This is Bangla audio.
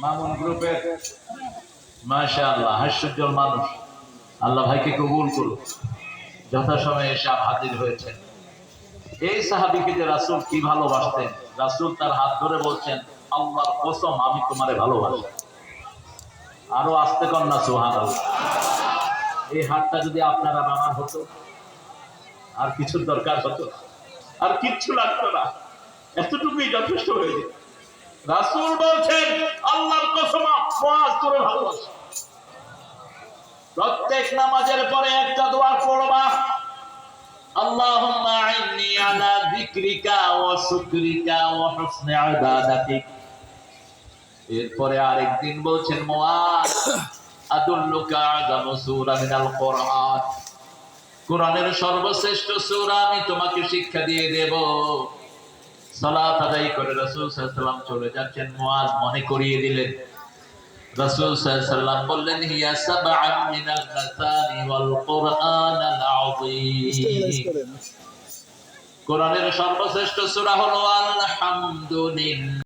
মামুন গ্রুপের মাশাআল্লাহ হাস্যোজ্জ্বল মানুষ, আল্লাহ ভাইকে কবুল করুন। যথাসময়ে এসে হাজির হয়েছেন। এই সাহাবীকে যে রাসূল কি ভালোবাসতেন, রাসূল তার হাত ধরে বলছেন, আল্লাহর কসম আমি তোমারে ভালোবাসি। আরো আস্তে কন্যা সুবহানাল্লাহ। এই হাতটা যদি আপনার আর আমার হতো, আর কিছুর দরকার হতো, আর কিচ্ছু লাগতো না, এতটুকুই যথেষ্ট হয়ে যেত। রাসূল বলছেন, আল্লাহর কসম মুআজ তোরে ভালোবাসি। প্রত্যেক নামাজের পরে একটা দোয়া পড়বা, আল্লাহুম্মা আইন্নি আলা যিকরিকা ওয়া শুকরিকা ওয়া হুসনি ইবাদাতিক। এরপরে আরেকদিন বলছেন, মুআজ আদুল্লুকা আযামু সূরা মিনাল কুরআন, কোরআনের সর্বশ্রেষ্ঠ সূরা আমি তোমাকে শিক্ষা দিয়ে দেব। সালাত আদায় করে রাসূল সাল্লাল্লাহু আলাইহি ওয়াসাল্লাম চলে যাচ্ছেন, মুআজ মনে করিয়ে দিলেন। রাসূল সাল্লাল্লাহু আলাইহি ওয়াসাল্লাম বললেন, হিয়া সাবআন মিনাল মাসানি ওয়াল কুরআনাল আযীম। কোরআনের সর্বশ্রেষ্ঠ সূরা হলো আলহামদুলিল্লাহ।